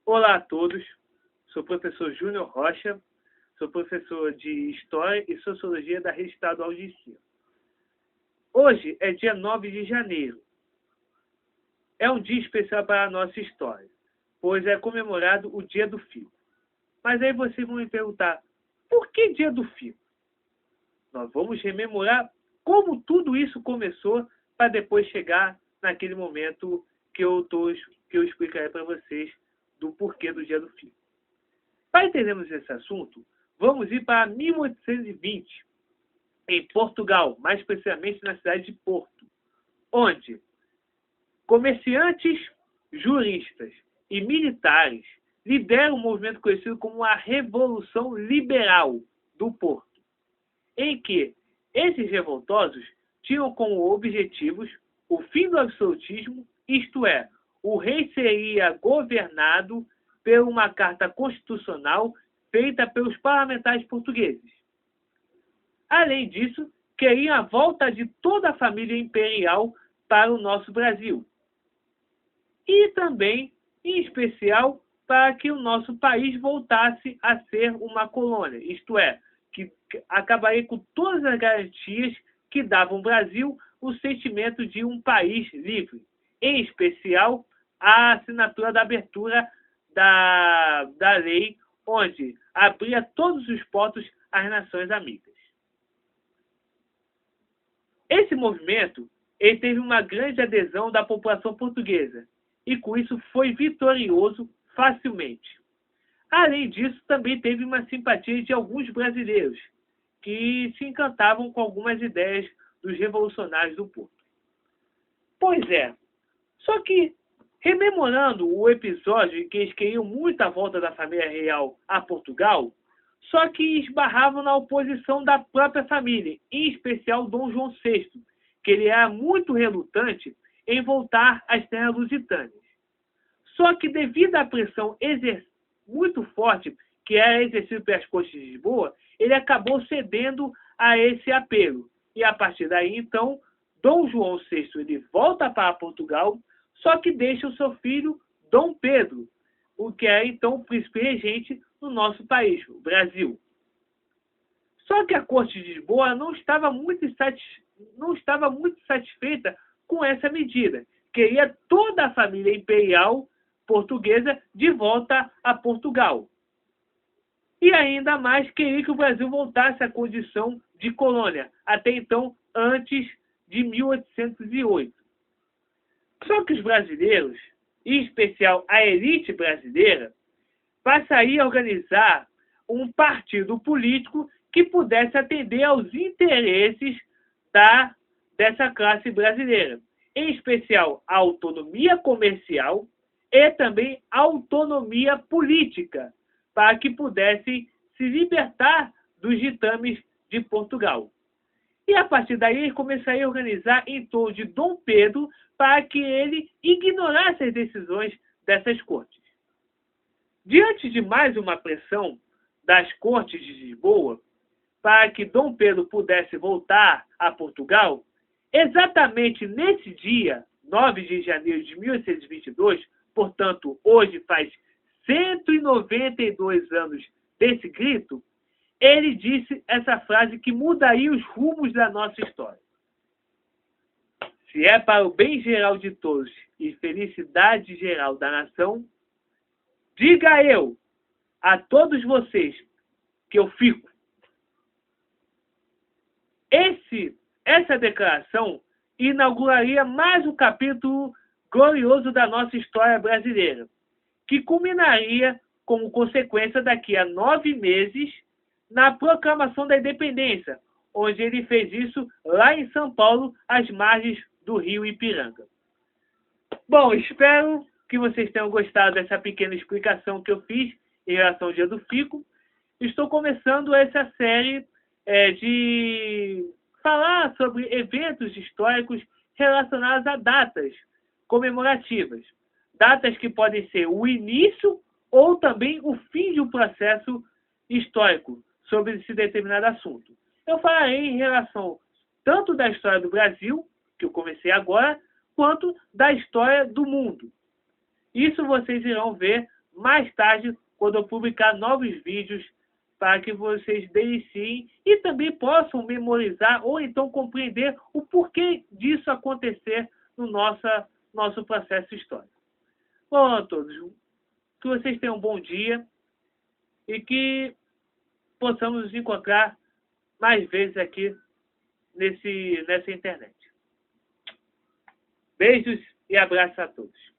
Olá a todos, sou o professor Júnior Rocha, sou professor de História e Sociologia da Rede Estadual de Ensino. Hoje é dia 9 de janeiro. É um dia especial para a nossa história, pois é comemorado o Dia do Fico. Mas aí vocês vão me perguntar, por que Dia do Fico? Nós vamos rememorar como tudo isso começou para depois chegar naquele momento que eu explicarei para vocês do porquê do Dia do Fico. Para entendermos esse assunto, vamos ir para 1820, em Portugal, mais precisamente na cidade de Porto, onde comerciantes, juristas e militares lideram um movimento conhecido como a Revolução Liberal do Porto, em que esses revoltosos tinham como objetivos o fim do absolutismo, isto é, o rei seria governado por uma carta constitucional feita pelos parlamentares portugueses. Além disso, queriam a volta de toda a família imperial para o nosso Brasil. E também, em especial, para que o nosso país voltasse a ser uma colônia, isto é, que acabaria com todas as garantias que davam ao Brasil o sentimento de um país livre, em especial a assinatura da abertura da lei, onde abria todos os portos às nações amigas. Esse movimento ele teve uma grande adesão da população portuguesa e, com isso, foi vitorioso facilmente. Além disso, também teve uma simpatia de alguns brasileiros que se encantavam com algumas ideias dos revolucionários do Porto. Pois é, só que, rememorando o episódio em que eles queriam muito a volta da família real a Portugal, só que esbarravam na oposição da própria família, em especial Dom João VI, que ele era muito relutante em voltar às terras lusitanas. Só que devido à pressão muito forte que era exercida pelas cortes de Lisboa, ele acabou cedendo a esse apelo. E a partir daí, então, Dom João VI ele volta para Portugal, só que deixa o seu filho Dom Pedro, o que é então o príncipe regente no nosso país, o Brasil. Só que a corte de Lisboa não estava muito satisfeita com essa medida. Queria toda a família imperial portuguesa de volta a Portugal. E ainda mais queria que o Brasil voltasse à condição de colônia, até então antes de 1808. Só que os brasileiros, em especial a elite brasileira, passaria a organizar um partido político que pudesse atender aos interesses dessa classe brasileira, em especial a autonomia comercial e também a autonomia política, para que pudessem se libertar dos ditames de Portugal. E a partir daí ele começaria a organizar em torno de Dom Pedro para que ele ignorasse as decisões dessas cortes. Diante de mais uma pressão das cortes de Lisboa para que Dom Pedro pudesse voltar a Portugal, exatamente nesse dia, 9 de janeiro de 1822, portanto, hoje faz 192 anos desse grito, ele disse essa frase que mudaria os rumos da nossa história. Se é para o bem geral de todos e felicidade geral da nação, diga eu a todos vocês que eu fico. Essa declaração inauguraria mais um capítulo glorioso da nossa história brasileira, que culminaria como consequência daqui a 9 meses na proclamação da independência, onde ele fez isso lá em São Paulo, às margens do rio Ipiranga. Bom, espero que vocês tenham gostado dessa pequena explicação que eu fiz em relação ao Dia do Fico. Estou começando essa série de falar sobre eventos históricos relacionados a datas comemorativas. Datas que podem ser o início ou também o fim de um processo histórico sobre esse determinado assunto. Eu falarei em relação tanto da história do Brasil, que eu comecei agora, quanto da história do mundo. Isso vocês irão ver mais tarde, quando eu publicar novos vídeos, para que vocês deliciem e também possam memorizar ou então compreender o porquê disso acontecer no nosso processo histórico. Bom, a todos, que vocês tenham um bom dia e que possamos nos encontrar mais vezes aqui nessa internet. Beijos e abraços a todos.